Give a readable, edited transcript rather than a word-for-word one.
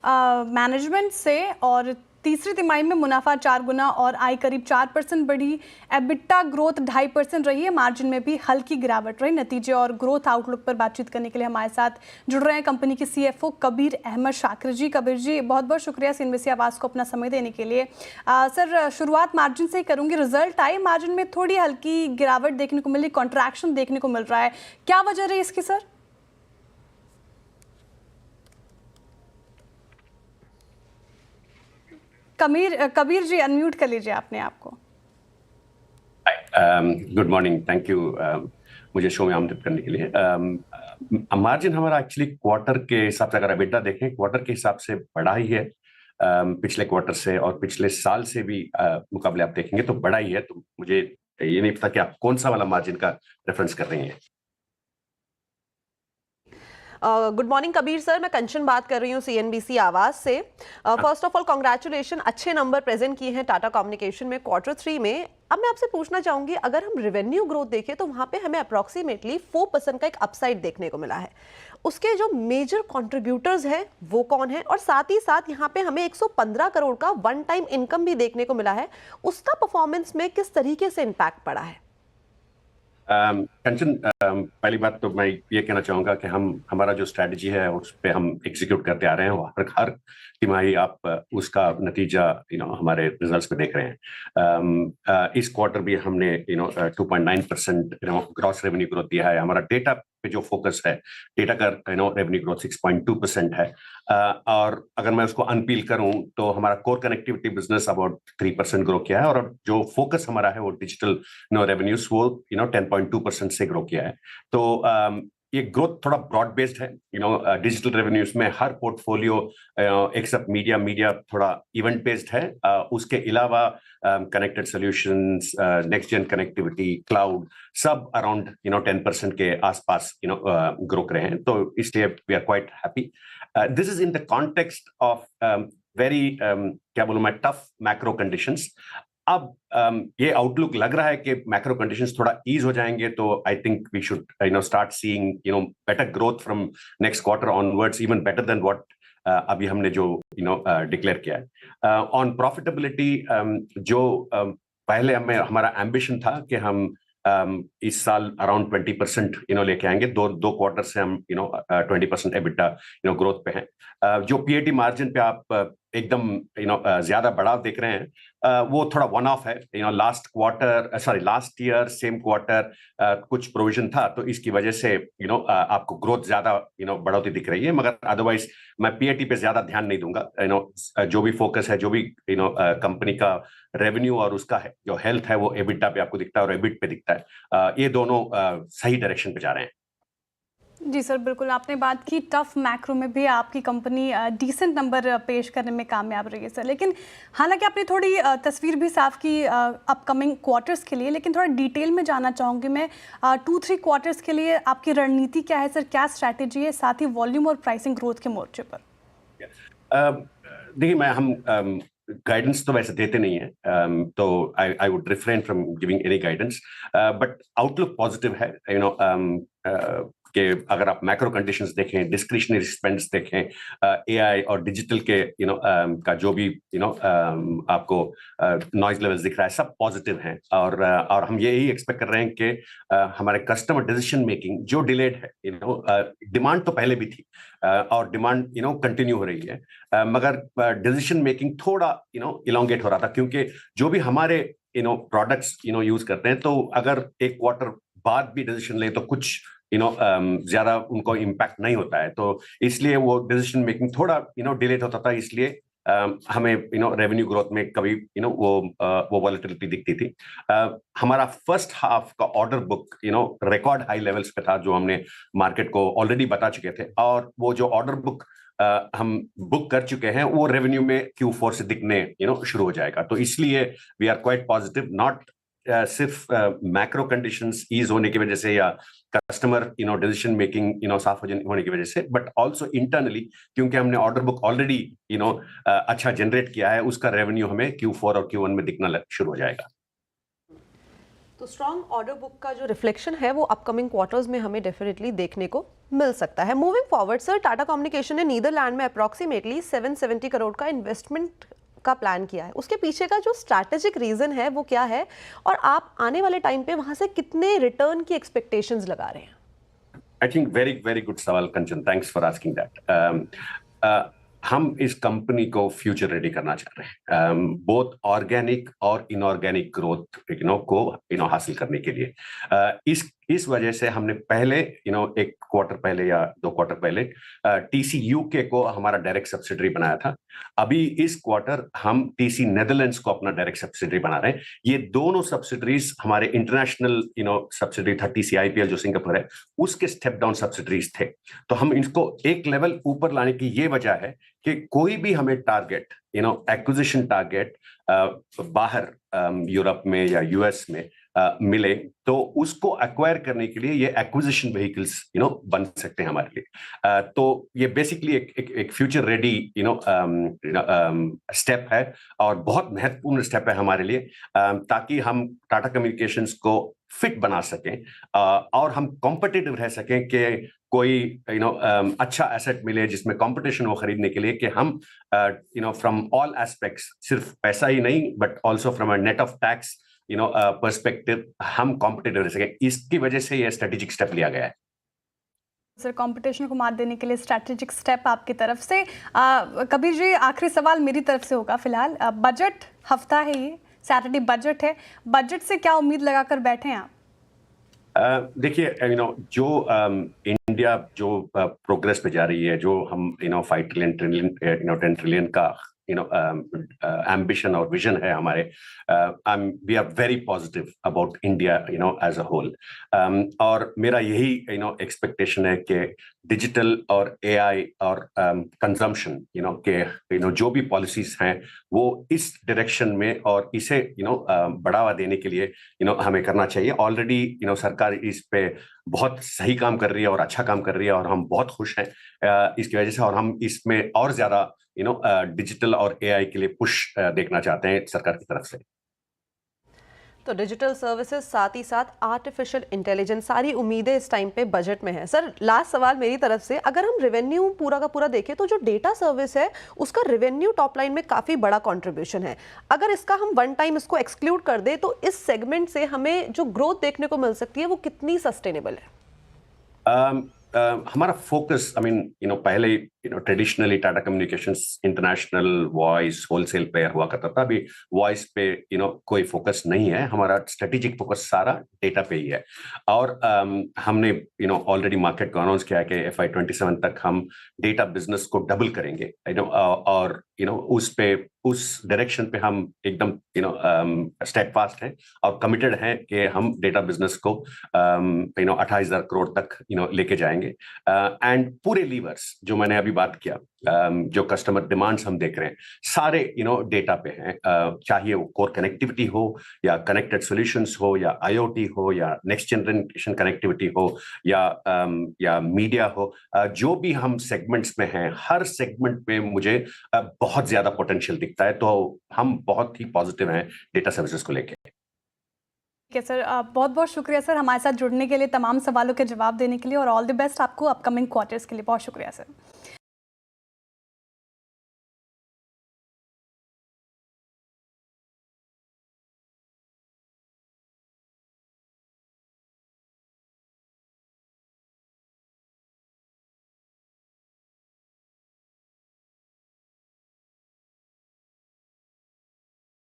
Management से, और तीसरी तिमाही में मुनाफा 4 गुना और आय करीब 4% बढ़ी। एबिटा ग्रोथ 2.5% रही है। मार्जिन में भी हल्की गिरावट रही। नतीजे और ग्रोथ आउटलुक पर बातचीत करने के लिए हमारे साथ जुड़ रहे हैं कंपनी के CFO कबीर अहमद शाकिर जी। कबीर जी, बहुत बहुत शुक्रिया CNBC आवाज़ को अपना समय देने के लिए। सर, शुरुआत मार्जिन से ही करूँगी। रिजल्ट आए, मार्जिन में थोड़ी हल्की गिरावट देखने को मिली, कॉन्ट्रैक्शन देखने को मिल रहा है, क्या वजह रही इसकी सर? कबीर जी, अनम्यूट कर लीजिए अपने आप को। गुड मॉर्निंग, थैंक यू मुझे शो में आमंत्रित करने के लिए। मार्जिन हमारा एक्चुअली क्वार्टर के हिसाब से, अगर एबिटा देखें क्वार्टर के हिसाब से बढ़ा ही है पिछले क्वार्टर से, और पिछले साल से भी मुकाबले आप देखेंगे तो बढ़ा ही है। तो मुझे ये नहीं पता कि आप कौन सा वाला मार्जिन का रेफरेंस कर रही हैं। गुड मॉर्निंग कबीर सर, मैं कंचन बात कर रही हूँ CNBC आवाज़ से। फर्स्ट ऑफ ऑल कॉन्ग्रेचुलेशन, अच्छे नंबर प्रेजेंट किए हैं टाटा कम्युनिकेशन में Q3 में। अब मैं आपसे पूछना चाहूंगी, अगर हम रेवेन्यू ग्रोथ देखें तो वहां पे हमें अप्रोक्सीमेटली 4% का एक अपसाइड देखने को मिला है। उसके जो मेजर कंट्रीब्यूटर्स हैं वो कौन है, और साथ ही साथ यहाँ पे हमें 115 करोड़ का वन टाइम इनकम भी देखने को मिला है, उसका परफॉर्मेंस में किस तरीके से इम्पैक्ट पड़ा है? कंचन, पहली बात तो मैं ये कहना चाहूंगा कि हमारा जो स्ट्रैटेजी है उस पे हम एग्जीक्यूट करते आ रहे हैं। हर तिमाही आप उसका नतीजा हमारे रिजल्ट्स पे देख रहे हैं। इस क्वार्टर भी हमने 2.9% ग्रॉस रेवेन्यू ग्रोथ दिया है। हमारा डेटा पे जो फोकस है, डेटा का रेवेन्यू ग्रोथ 6.2% है। और अगर मैं उसको अनपील करूं तो हमारा core connectivity business about 3% grow किया है, और जो फोकस हमारा है वो डिजिटल रेवेन्यूज वो 10.2% से ग्रो किया है। तो ये ग्रोथ थोड़ा ब्रॉड बेस्ड है। डिजिटल रेवेन्यूज में हर पोर्टफोलियो एक्सेप्ट मीडिया थोड़ा इवेंट बेस्ड है। उसके अलावा connected solutions, next gen connectivity, cloud, सब अराउंड 10% के आसपास ग्रो कर रहे हैं। तो इसलिए we are quite happy. This is in the context of very क्या बोलूं मैं, टफ मैक्रो कंडीशंस। अब ये आउटलुक लग रहा है कि मैक्रो कंडीशंस थोड़ा ईज हो जाएंगे, तो I think we should start seeing better growth from next quarter onwards, even better than what अभी हमने जो डिक्लेयर किया है। ऑन प्रॉफिटेबिलिटी, जो पहले हमारा एम्बिशन था कि हम इस साल अराउंड 20% लेके आएंगे। दो क्वार्टर से हम 20% एबिटा ग्रोथ पे हैं। जो PAT मार्जिन पे आप एकदम ज्यादा बढ़ाव देख रहे हैं, वो थोड़ा वन ऑफ है। लास्ट ईयर सेम क्वार्टर कुछ प्रोविजन था, तो इसकी वजह से आपको ग्रोथ ज्यादा बढ़ोतरी दिख रही है। मगर अदरवाइज मैं PAT पे ज्यादा ध्यान नहीं दूंगा। जो भी फोकस है, जो भी कंपनी का रेवेन्यू और उसका है जो हेल्थ है, वो एबिटा पे आपको दिखता है और एबिट पे दिखता है। ये दोनों सही डायरेक्शन पे जा रहे हैं। जी सर, बिल्कुल आपने बात की, टफ मैक्रो में भी आपकी कंपनी डिसेंट नंबर पेश करने में कामयाब रही है सर। लेकिन हालांकि आपने थोड़ी तस्वीर भी साफ की अपकमिंग क्वार्टर्स के लिए, लेकिन थोड़ा डिटेल में जानना चाहूँगी मैं 2-3 क्वार्टर्स के लिए आपकी रणनीति क्या है सर, क्या स्ट्रैटेजी है, साथ ही वॉल्यूम और प्राइसिंग ग्रोथ के मोर्चे पर? देखिए, हम गाइडेंस तो वैसे देते नहीं है, तो I would refrain from giving any guidance, but outlook positive है। कि अगर आप मैक्रो कंडीशंस देखें, डिस्क्रिशनरी स्पेंड्स देखें, AI और डिजिटल के का जो भी आपको नॉइज लेवल्स दिख रहा है, सब पॉजिटिव हैं। और हम यही एक्सपेक्ट कर रहे हैं कि हमारे कस्टमर डिसीजन मेकिंग जो डिलेड है, डिमांड तो पहले भी थी और डिमांड कंटिन्यू हो रही है, मगर डिसीजन मेकिंग थोड़ा इलोंगेट हो रहा था, क्योंकि जो भी हमारे प्रोडक्ट्स यूज करते हैं, तो अगर एक क्वार्टर बाद भी डिसीजन ले तो कुछ ज्यादा उनको इम्पैक्ट नहीं होता है। तो इसलिए वो डिसीजन मेकिंग थोड़ा डिलेट होता था। इसलिए हमें रेवेन्यू ग्रोथ में कभी वो वॉलेटिलिटी दिखती थी। हमारा फर्स्ट हाफ का order book record high levels पे था, जो हमने मार्केट को ऑलरेडी बता चुके थे, और वो जो ऑर्डर बुक हम बुक कर चुके हैं वो रेवेन्यू में Q4 से दिखने शुरू हो जाएगा। तो इसलिए we are quite positive, not सिर्फ मैक्रो कंडीशंस ईज होने की वजह से या कस्टमर डिसीजन मेकिंग साफ होने की वजह से, बट ऑल्सो इंटरनली, क्योंकि हमने ऑर्डर बुक ऑलरेडी अच्छा जनरेट किया है, उसका रेवेन्यू हमें Q4 और Q1 में दिखना शुरू हो जाएगा। तो स्ट्रॉन्ग ऑर्डर बुक का जो रिफ्लेक्शन है वो अपकमिंग क्वार्टर्स में हमें डेफिनेटली देखने को मिल सकता है। Moving forward sir, Tata communication ने नीदरलैंड में अप्रॉक्सीमेटली 770 करोड़ का इन्वेस्टमेंट का प्लान किया है। उसके पीछे का जो स्ट्रैटेजिक रीजन है वो क्या है, और आप आने वाले टाइम पे वहां से कितने रिटर्न की एक्सपेक्टेशंस लगा रहे हैं? I think very very good सवाल कंचन, थैंक्स फॉर आस्किंग दैट। हम इस कंपनी को फ्यूचर रेडी करना चाह रहे हैं, बोथ ऑर्गेनिक और इनऑर्गेनिक ग्रोथ को हासिल करने के लिए। इस वजह से हमने पहले एक क्वार्टर पहले या 2 क्वार्टर पहले टीसी यूके को हमारा डायरेक्ट सब्सिडरी बनाया था। अभी इस क्वार्टर हम टीसी नेदरलैंड्स को अपना डायरेक्ट सब्सिडरी बना रहे हैं। ये दोनों सब्सिडरीज हमारे इंटरनेशनल सब्सिडरी था, टीसी आईपीएल जो सिंगापुर है, उसके स्टेप डाउन सब्सिडरीज थे। तो हम इसको एक लेवल ऊपर लाने की ये वजह है कि कोई भी हमें टारगेट एक्विजिशन टारगेट बाहर यूरोप में या यूएस में मिले तो उसको एक्वायर करने के लिए ये एक्विजिशन व्हीकल्स बन सकते हैं हमारे लिए। तो ये बेसिकली एक फ्यूचर रेडी स्टेप है और बहुत महत्वपूर्ण स्टेप है हमारे लिए, ताकि हम टाटा कम्युनिकेशंस को फिट बना सकें और हम कॉम्पिटिटिव रह सकें कि कोई अच्छा एसेट मिले जिसमें कंपटीशन हो खरीदने के लिए, कि हम फ्रॉम ऑल एस्पेक्ट्स, सिर्फ पैसा ही नहीं but also from a net of tax perspective हम कॉम्पिटिटिव रह सकें। इसकी वजह से ये स्ट्रेटेजिक स्टेप लिया गया है। सर, कंपटीशन को मात देने के लिए स्ट्रैटेजिक स्टेप आपकी तरफ से। कबीर जी, आखिरी सवाल मेरी तरफ से होगा फिलहाल। बजट हफ्ता है, ये सैटरडे बजट है, बजट से क्या उम्मीद लगाकर बैठे हैं आप? देखिए, जो इंडिया जो प्रोग्रेस पे जा रही है, जो हम 5 ट्रिलियन 10 ट्रिलियन का एम्बिशन और विजन है हमारे, we are very positive about India as a whole. और मेरा यही एक्सपेक्टेशन है कि डिजिटल और एआई और कंजम्पशन के जो भी पॉलिसीज हैं वो इस डायरेक्शन में और इसे बढ़ावा देने के लिए हमें करना चाहिए। ऑलरेडी सरकार इस पे बहुत सही काम कर रही है और अच्छा काम कर रही है और हम बहुत खुश हैं इसकी वजह से, और हम इसमें और ज्यादा डिजिटल और एआई के लिए पुश देखना चाहते हैं सरकार की तरफ से। तो डिजिटल सर्विसेज, साथ ही साथ आर्टिफिशियल इंटेलिजेंस, सारी उम्मीदें इस टाइम पे बजट में है। सर, लास्ट सवाल मेरी तरफ से, अगर हम रेवेन्यू पूरा का पूरा देखें तो जो डेटा सर्विस है उसका रेवेन्यू टॉप लाइन में काफ़ी बड़ा कंट्रीब्यूशन है। अगर इसका हम वन टाइम इसको एक्सक्लूड कर दे तो इस सेगमेंट से हमें जो ग्रोथ देखने को मिल सकती है वो कितनी सस्टेनेबल है? हमारा फोकस, पहले traditionally Tata communications international voice wholesale player हुआ करता था। अभी वॉइस पे कोई फोकस नहीं है, हमारा स्ट्रेटेजिक फोकस सारा डेटा पे ही है। और हमने ऑलरेडी मार्केट को अनाउंस किया है कि FY 27 तक हम डेटा बिजनेस को डबल करेंगे, और उस डायरेक्शन पे हम एकदम स्टेडफास्ट हैं और कमिटेड हैं कि हम डेटा बिजनेस को 28,000 करोड़ तक लेके जाएंगे। एंड पूरे लीवर्स जो मैंने अभी बात किया, जो कस्टमर डिमांड्स हम देख रहे हैं, सारे डेटा पे हैं, चाहे वो कोर कनेक्टिविटी हो या कनेक्टेड सॉल्यूशंस हो या IoT हो या नेक्स्ट जनरेशन कनेक्टिविटी हो या मीडिया हो, जो भी हम सेगमेंट्स में हैं, हर सेगमेंट में मुझे बहुत ज्यादा पोटेंशियल दिखता है। तो हम बहुत ही पॉजिटिव हैं डेटा सर्विसेज को लेके। ठीक है सर, बहुत बहुत शुक्रिया सर हमारे साथ जुड़ने के लिए, तमाम सवालों के जवाब देने के लिए, और ऑल द बेस्ट आपको अपकमिंग क्वार्टर्स के लिए। बहुत शुक्रिया सर।